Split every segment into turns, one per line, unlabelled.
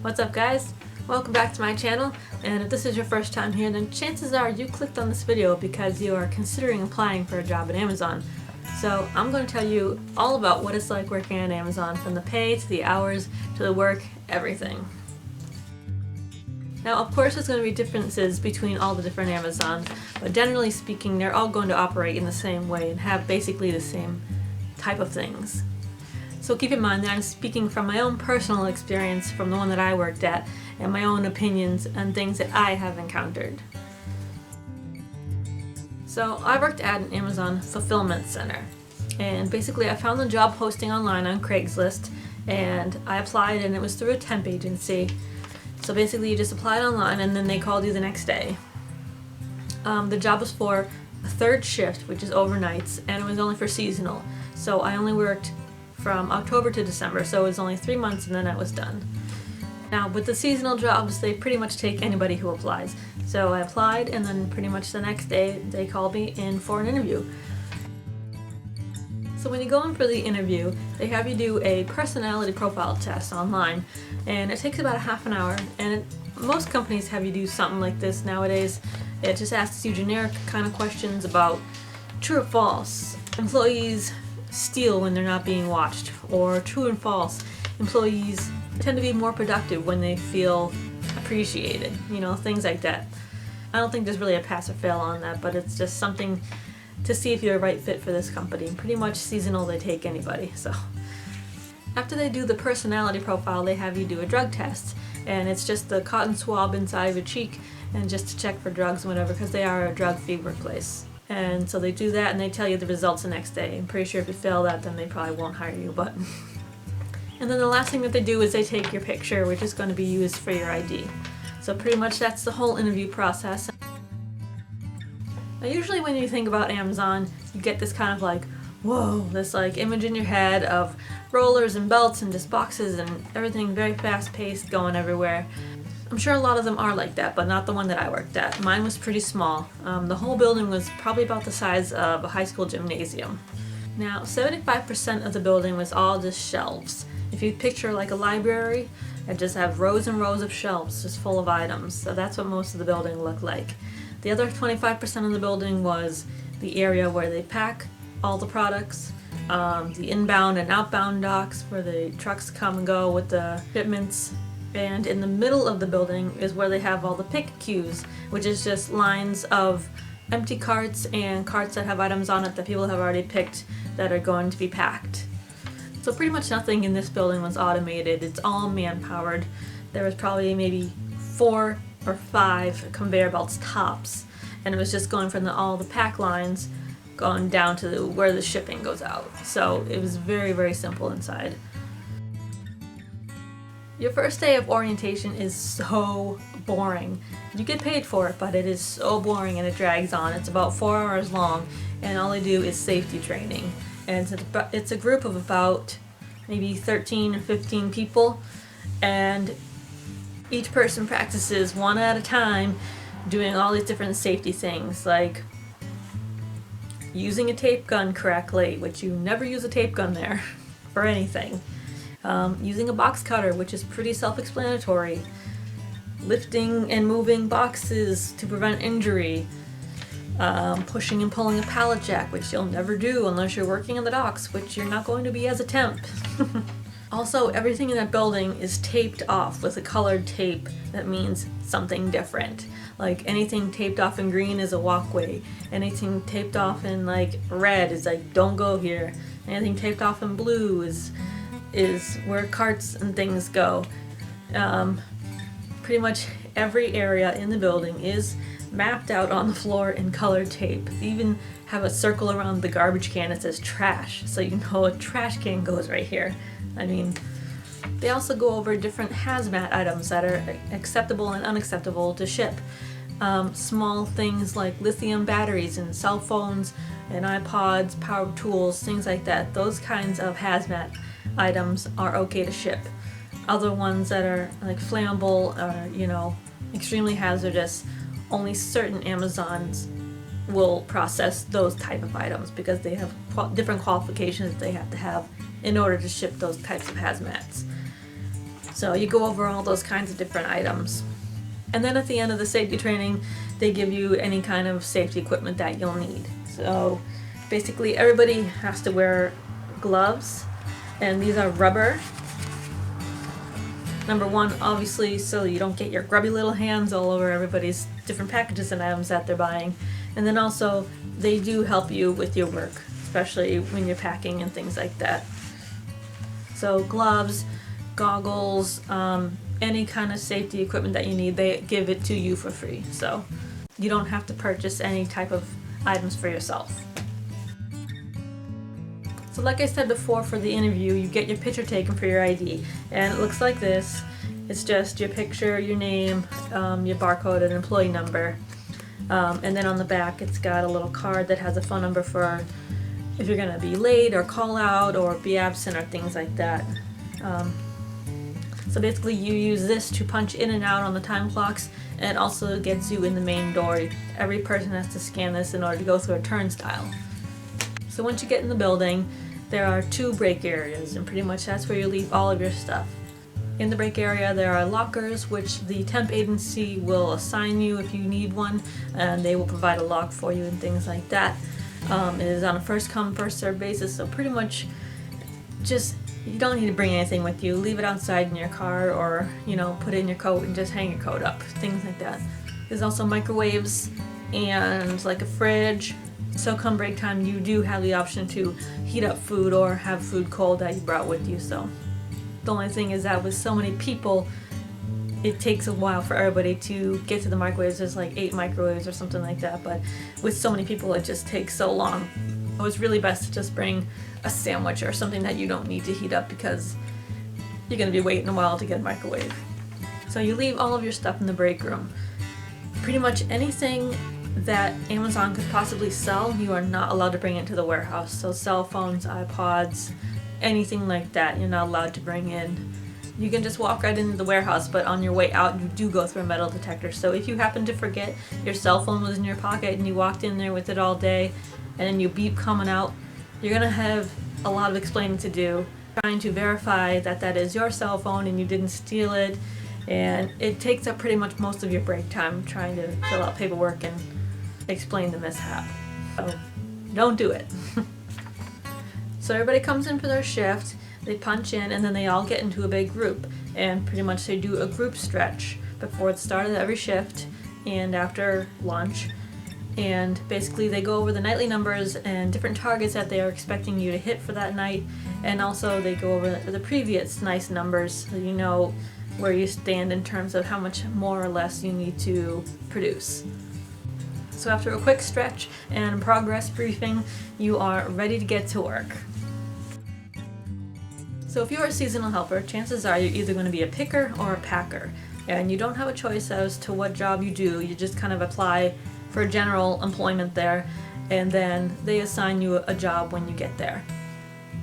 What's up, guys? Welcome back to my channel, and if this is your first time here, then chances are you clicked on this video because you are considering applying for a job at Amazon. So I'm going to tell you all about what it's like working at Amazon, from the pay to the hours to the work, everything. Now, of course, there's going to be differences between all the different Amazons, but generally speaking, they're all going to operate in the same way and have basically the same type of things. So keep in mind that I'm speaking from my own personal experience from the one that I worked at and my own opinions and things that I have encountered. So I worked at an Amazon fulfillment center, and basically I found the job posting online on Craigslist and I applied, and it was through a temp agency. So basically you just applied online and then they called you the next day. The job was for a third shift, which is overnights, and it was only for seasonal. So I only worked from October to December, so it was only 3 months and then I was done. Now with the seasonal jobs, they pretty much take anybody who applies. So I applied, and then pretty much the next day they called me in for an interview. So when you go in for the interview, they have you do a personality profile test online, and it takes about a half an hour, and most companies have you do something like this nowadays. It just asks you generic kind of questions about true or false, employees steal when they're not being watched, or true and false, employees tend to be more productive when they feel appreciated, things like that. I don't think there's really a pass or fail on that, but it's just something to see if you're a right fit for this company. Pretty much seasonal, they take anybody. So after they do the personality profile, they have you do a drug test, and it's just the cotton swab inside of your cheek, and just to check for drugs and whatever, because they are a drug-free workplace. And so they do that and they tell you the results the next day. I'm pretty sure if you fail that, then they probably won't hire you, but and then the last thing that they do is they take your picture, which is going to be used for your ID. So pretty much that's the whole interview process. Now usually when you think about Amazon, you get this kind of like, whoa, this like image in your head of rollers and belts and just boxes and everything very fast paced going everywhere. I'm sure a lot of them are like that, but not the one that I worked at. Mine was pretty small. The whole building was probably about the size of a high school gymnasium. Now 75% of the building was all just shelves. If you picture like a library, it just have rows and rows of shelves just full of items. So that's what most of the building looked like. The other 25% of the building was the area where they pack all the products, the inbound and outbound docks where the trucks come and go with the shipments. And in the middle of the building is where they have all the pick queues, which is just lines of empty carts and carts that have items on it that people have already picked that are going to be packed. So pretty much nothing in this building was automated. It's all man-powered. There was probably maybe 4 or 5 conveyor belts tops, and it was just going from all the pack lines going down to where the shipping goes out. So it was very, very simple inside. Your first day of orientation is so boring. You get paid for it, but it is so boring and it drags on. It's about 4 hours long, and all they do is safety training. And it's a group of about maybe 13 or 15 people, and each person practices one at a time doing all these different safety things, like using a tape gun correctly, which you never use a tape gun there for anything. Using a box cutter, which is pretty self-explanatory. Lifting and moving boxes to prevent injury. Pushing and pulling a pallet jack, which you'll never do unless you're working in the docks, which you're not going to be as a temp. Also, everything in that building is taped off with a colored tape that means something different. Like anything taped off in green is a walkway. Anything taped off in like red is like, don't go here. Anything taped off in blue is where carts and things go. Pretty much every area in the building is mapped out on the floor in colored tape. They even have a circle around the garbage can that says trash, so you know a trash can goes right here. I mean, they also go over different hazmat items that are acceptable and unacceptable to ship. Small things like lithium batteries and cell phones and iPods, power tools, things like that. Those kinds of hazmat items are okay to ship. Other ones that are like flammable or, extremely hazardous, only certain Amazons will process those type of items because they have different qualifications that they have to have in order to ship those types of hazmats. So you go over all those kinds of different items. And then at the end of the safety training, they give you any kind of safety equipment that you'll need. So basically everybody has to wear gloves, and these are rubber. Number one, obviously, so you don't get your grubby little hands all over everybody's different packages and items that they're buying. And then also, they do help you with your work, especially when you're packing and things like that. So gloves, goggles, any kind of safety equipment that you need, they give it to you for free. So you don't have to purchase any type of items for yourself. So like I said before, for the interview, you get your picture taken for your ID, and it looks like this. It's just your picture, your name, your barcode, and employee number, and then on the back it's got a little card that has a phone number for if you're going to be late or call out or be absent or things like that. So basically you use this to punch in and out on the time clocks, and it also gets you in the main door. Every person has to scan this in order to go through a turnstile. So once you get in the building, there are 2 break areas, and pretty much that's where you leave all of your stuff. In the break area there are lockers, which the temp agency will assign you if you need one, and they will provide a lock for you and things like that. It is on a first come first served basis, so pretty much just you don't need to bring anything with you. Leave it outside in your car, or put it in your coat and just hang your coat up, things like that. There's also microwaves and like a fridge. So come break time, you do have the option to heat up food or have food cold that you brought with you. So the only thing is that with so many people, it takes a while for everybody to get to the microwaves. There's like 8 microwaves or something like that, but with so many people it just takes so long. So it's really best to just bring a sandwich or something that you don't need to heat up, because you're going to be waiting a while to get a microwave. So you leave all of your stuff in the break room. Pretty much anything that Amazon could possibly sell, you are not allowed to bring into the warehouse. So cell phones, iPods, anything like that, you're not allowed to bring in. You can just walk right into the warehouse, but on your way out you do go through a metal detector. So if you happen to forget your cell phone was in your pocket and you walked in there with it all day, and then you beep coming out, you're gonna have a lot of explaining to do, trying to verify that that is your cell phone and you didn't steal it. And it takes up pretty much most of your break time trying to fill out paperwork and explain the mishap. So don't do it. So everybody comes in for their shift, they punch in, and then they all get into a big group, and pretty much they do a group stretch before the start of every shift and after lunch. And basically they go over the nightly numbers and different targets that they are expecting you to hit for that night, and also they go over the previous night's numbers, so you know where you stand in terms of how much more or less you need to produce. So after a quick stretch and progress briefing, you are ready to get to work. So if you're a seasonal helper, chances are you're either going to be a picker or a packer, and you don't have a choice as to what job you do. You just kind of apply for general employment there, and then they assign you a job when you get there.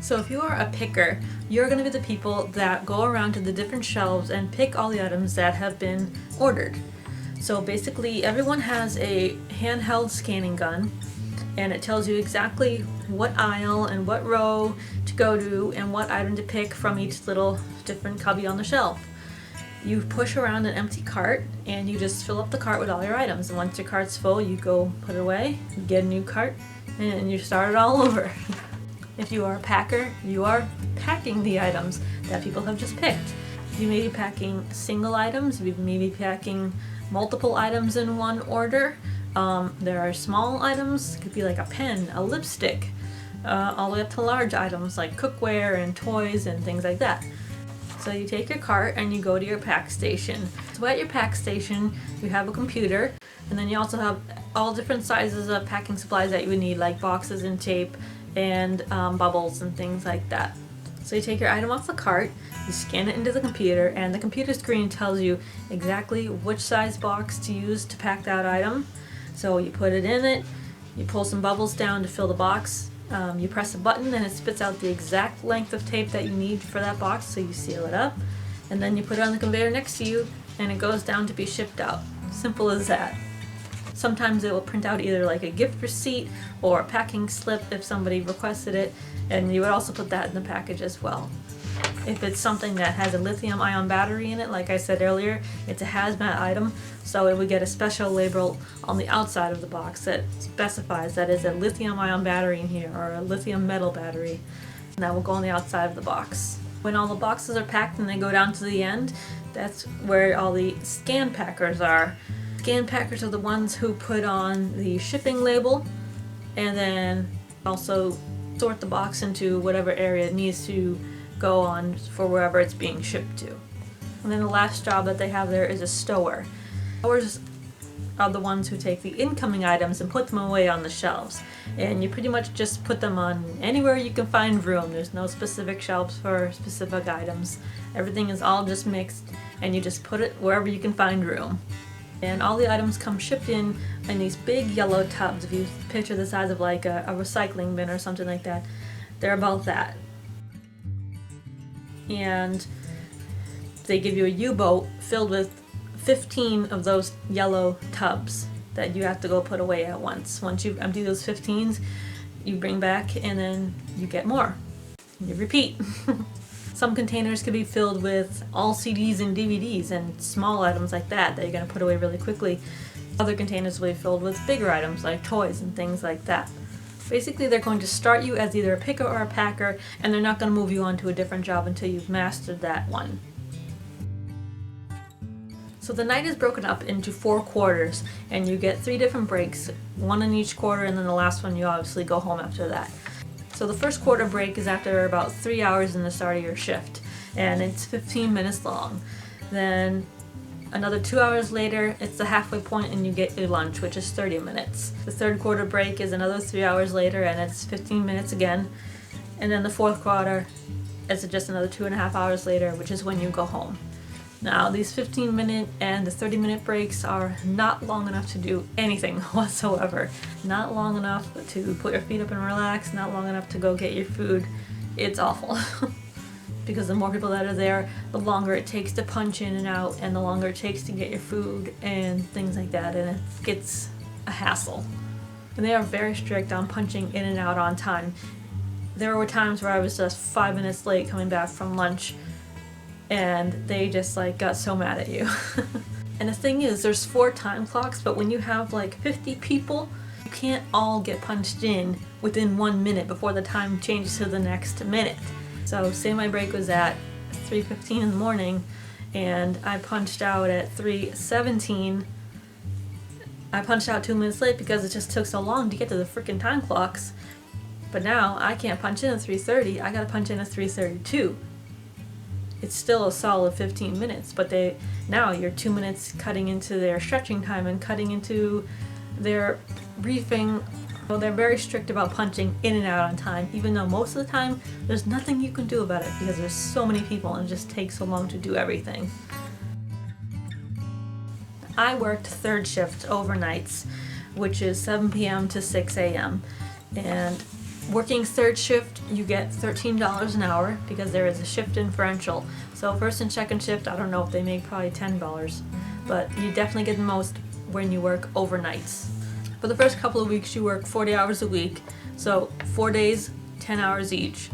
So if you are a picker, you're going to be the people that go around to the different shelves and pick all the items that have been ordered. So basically everyone has a handheld scanning gun, and it tells you exactly what aisle and what row to go to and what item to pick from each little different cubby on the shelf. You push around an empty cart and you just fill up the cart with all your items, and once your cart's full you go put it away, you get a new cart, and you start it all over. If you are a packer, you are packing the items that people have just picked. You may be packing single items, you may be packing multiple items in one order. There are small items, it could be like a pen, a lipstick, all the way up to large items like cookware and toys and things like that. So you take your cart and you go to your pack station. So at your pack station, you have a computer, and then you also have all different sizes of packing supplies that you would need, like boxes and tape and bubbles and things like that. So you take your item off the cart, you scan it into the computer, and the computer screen tells you exactly which size box to use to pack that item. So you put it in it, you pull some bubbles down to fill the box, you press a button and it spits out the exact length of tape that you need for that box, so you seal it up, and then you put it on the conveyor next to you and it goes down to be shipped out. Simple as that. Sometimes it will print out either like a gift receipt or a packing slip if somebody requested it, and you would also put that in the package as well. If it's something that has a lithium-ion battery in it, like I said earlier, it's a hazmat item, so it would get a special label on the outside of the box that specifies that is a lithium-ion battery in here, or a lithium metal battery, and that will go on the outside of the box. When all the boxes are packed and they go down to the end, that's where all the scan packers are. Scan packers are the ones who put on the shipping label and then also sort the box into whatever area it needs to go on for wherever it's being shipped to. And then the last job that they have there is a stower. Stowers are the ones who take the incoming items and put them away on the shelves. And you pretty much just put them on anywhere you can find room. There's no specific shelves for specific items. Everything is all just mixed and you just put it wherever you can find room. And all the items come shipped in these big yellow tubs. If you picture the size of like a recycling bin or something like that, they're about that. And they give you a U-boat filled with 15 of those yellow tubs that you have to go put away at once. Once you empty those 15s, you bring back and then you get more. You repeat. Some containers can be filled with all CDs and DVDs and small items like that you're going to put away really quickly. Other containers will be filled with bigger items like toys and things like that. Basically, they're going to start you as either a picker or a packer, and they're not going to move you on to a different job until you've mastered that one. So the night is broken up into 4 quarters, and you get 3 different breaks, one in each quarter, and then the last one you obviously go home after that. So the first quarter break is after about 3 hours in the start of your shift, and it's 15 minutes long. Then another 2 hours later, it's the halfway point and you get your lunch, which is 30 minutes. The third quarter break is another 3 hours later and it's 15 minutes again. And then the fourth quarter is just another 2.5 hours later, which is when you go home. Now, these 15-minute and the 30-minute breaks are not long enough to do anything whatsoever. Not long enough to put your feet up and relax, not long enough to go get your food. It's awful. Because the more people that are there, the longer it takes to punch in and out, and the longer it takes to get your food and things like that, and it gets a hassle. And they are very strict on punching in and out on time. There were times where I was just 5 minutes late coming back from lunch, and they just like got so mad at you. And the thing is, there's 4 time clocks, but when you have like 50 people, you can't all get punched in within 1 minute before the time changes to the next minute. So say my break was at 3:15 in the morning and I punched out at 3:17. I punched out 2 minutes late because it just took so long to get to the freaking time clocks. But now I can't punch in at 3:30, I gotta punch in at 3:32. It's still a solid 15 minutes, but now you're 2 minutes cutting into their stretching time and cutting into their briefing. Well, they're very strict about punching in and out on time, even though most of the time there's nothing you can do about it because there's so many people and it just takes so long to do everything. I worked third shift overnights, which is 7 p.m. to 6 a.m. And working third shift, you get $13 an hour because there is a shift differential. So first and second shift, I don't know if they make probably $10, but you definitely get the most when you work overnights. For the first couple of weeks, you work 40 hours a week, so 4 days, 10 hours each.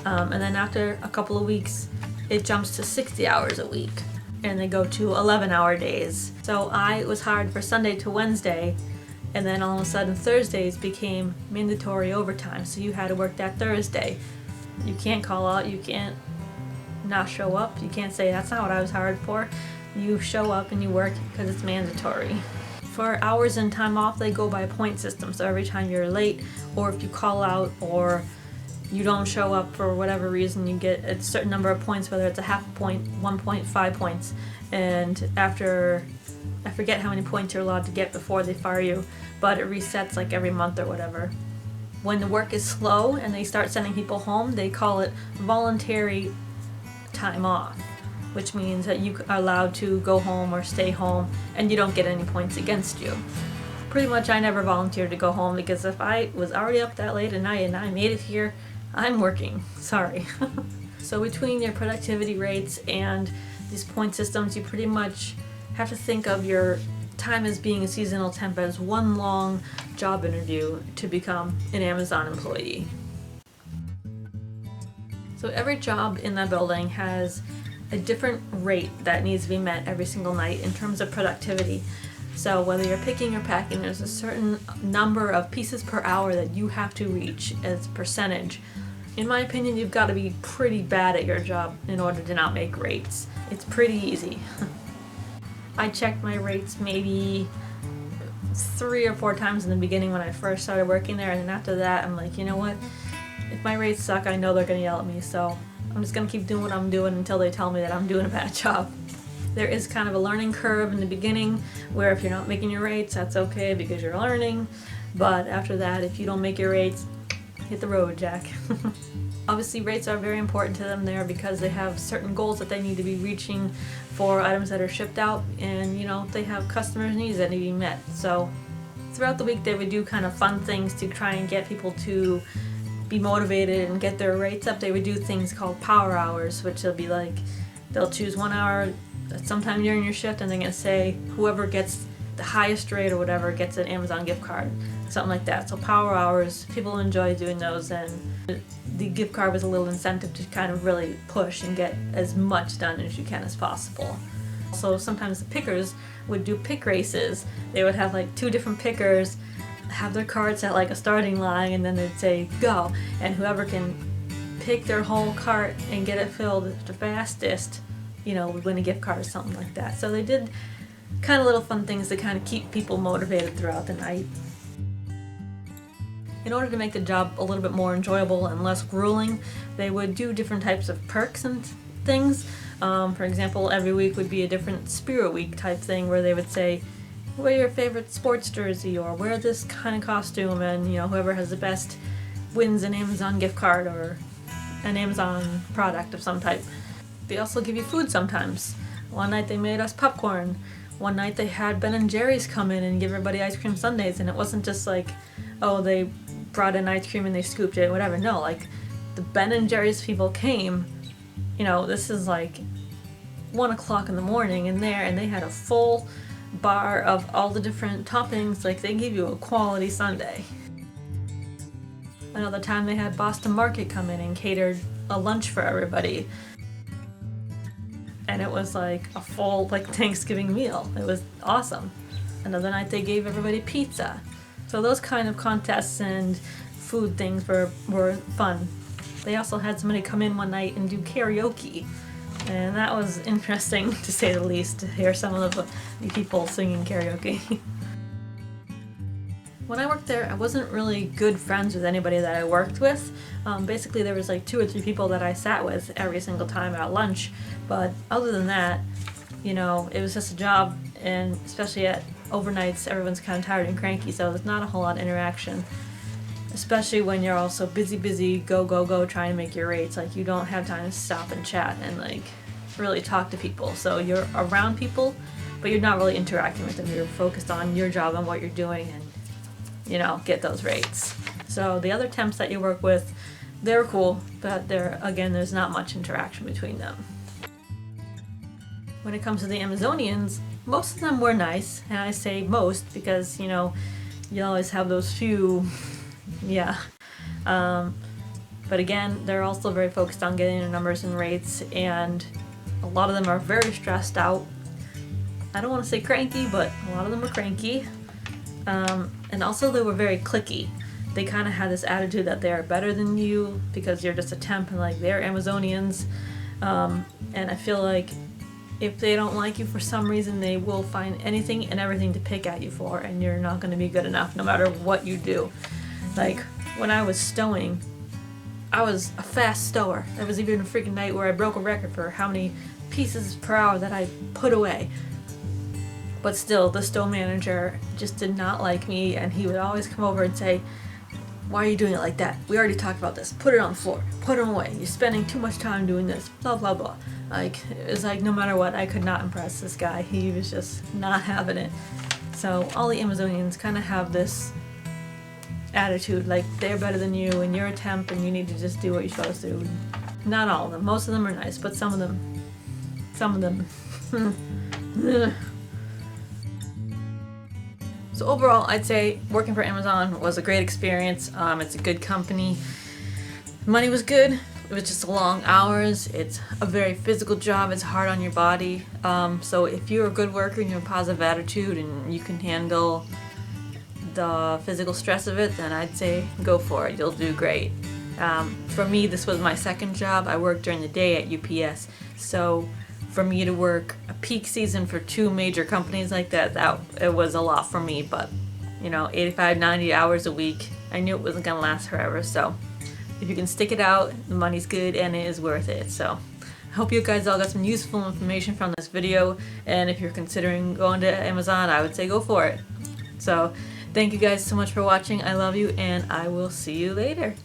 And then after a couple of weeks, it jumps to 60 hours a week, and they go to 11-hour days. So I was hired for Sunday to Wednesday, and then all of a sudden Thursdays became mandatory overtime, so you had to work that Thursday. You can't call out, you can't not show up, you can't say that's not what I was hired for. You show up and you work because it's mandatory. For hours and time off, they go by a point system, so every time you're late, or if you call out, or you don't show up for whatever reason, you get a certain number of points, whether it's a half point, 1 point, 5 points, and after, I forget how many points you're allowed to get before they fire you, but it resets like every month or whatever. When the work is slow and they start sending people home, they call it voluntary time off, which means that you are allowed to go home or stay home and you don't get any points against you. Pretty much I never volunteered to go home because if I was already up that late at night and I made it here, I'm working. Sorry. So between your productivity rates and these point systems, you pretty much have to think of your time as being a seasonal temp as one long job interview to become an Amazon employee. So every job in that building has a different rate that needs to be met every single night in terms of productivity. So whether you're picking or packing, there's a certain number of pieces per hour that you have to reach as a percentage. In my opinion, you've got to be pretty bad at your job in order to not make rates. It's pretty easy. I checked my rates maybe 3 or 4 times in the beginning when I first started working there, and then after that I'm like, you know what? If my rates suck, I know they're going to yell at me, so I'm just going to keep doing what I'm doing until they tell me that I'm doing a bad job. There is kind of a learning curve in the beginning where if you're not making your rates, that's okay because you're learning, but after that, if you don't make your rates, hit the road, Jack. Obviously, rates are very important to them there because they have certain goals that they need to be reaching for items that are shipped out, and they have customers' needs that need to be met. So throughout the week they would do kind of fun things to try and get people to be motivated and get their rates up. They would do things called power hours, which will be like they'll choose 1 hour sometime during your shift, and they're going to say whoever gets the highest rate or whatever gets an Amazon gift card, something like that. So power hours, people enjoy doing those, and the gift card was a little incentive to kind of really push and get as much done as you can as possible. So sometimes the pickers would do pick races. They would have like 2 different pickers have their carts at like a starting line, and then they'd say go, and whoever can pick their whole cart and get it filled the fastest, would win a gift card or something like that. So they did kind of little fun things to kind of keep people motivated throughout the night. In order to make the job a little bit more enjoyable and less grueling, they would do different types of perks and things. For example, every week would be a different Spirit Week type thing where they would say, wear your favorite sports jersey or wear this kind of costume, and whoever has the best wins an Amazon gift card or an Amazon product of some type. They also give you food sometimes. One night they made us popcorn. One night they had Ben & Jerry's come in and give everybody ice cream sundaes, and it wasn't just like, oh, they brought in ice cream and they scooped it, whatever. No, like the Ben & Jerry's people came, this is like 1 o'clock in the morning in there, and they had a full bar of all the different toppings. Like they give you a quality sundae. Another time they had Boston Market come in and catered a lunch for everybody. And it was like a full Thanksgiving meal. It was awesome. Another night they gave everybody pizza. So those kind of contests and food things were fun. They also had somebody come in one night and do karaoke. And that was interesting, to say the least, to hear some of the people singing karaoke. When I worked there, I wasn't really good friends with anybody that I worked with. Basically, there was like 2 or 3 people that I sat with every single time at lunch. But other than that, it was just a job, and especially at overnights, everyone's kind of tired and cranky, so there's not a whole lot of interaction. Especially when you're also busy, go, trying to make your rates. Like, you don't have time to stop and chat and really talk to people. So you're around people, but you're not really interacting with them. You're focused on your job and what you're doing and, get those rates. So the other temps that you work with, they're cool, but there's not much interaction between them. When it comes to the Amazonians, most of them were nice, and I say most because, you always have those few, but again, they're also very focused on getting their numbers and rates, and a lot of them are very stressed out. I don't want to say cranky, but a lot of them are cranky. And also they were very cliquey. They kind of had this attitude that they are better than you because you're just a temp and they're Amazonians. And I feel like if they don't like you for some reason, they will find anything and everything to pick at you for, and you're not going to be good enough no matter what you do. Like, when I was stowing, I was a fast stower. There was even a freaking night where I broke a record for how many pieces per hour that I put away. But still, the stow manager just did not like me, and he would always come over and say, why are you doing it like that? We already talked about this. Put it on the floor. Put them away. You're spending too much time doing this. Blah, blah, blah. It was no matter what, I could not impress this guy. He was just not having it. So all the Amazonians kind of have this attitude, they're better than you, and you're a temp, and you need to just do what you're supposed to. Not all of them. Most of them are nice, but some of them. So overall, I'd say working for Amazon was a great experience. It's a good company. Money was good. was just long hours. It's a very physical job. It's hard on your body. So if you're a good worker and you have a positive attitude and you can handle the physical stress of it, then I'd say go for it. You'll do great. For me, this was my second job. I worked during the day at UPS. So for me to work a peak season for 2 major companies like that, it was a lot for me. But 85, 90 hours a week, I knew it wasn't gonna last forever. So if you can stick it out, the money's good and it is worth it. So I hope you guys all got some useful information from this video, and if you're considering going to Amazon, I would say go for it. So thank you guys so much for watching. I love you, and I will see you later.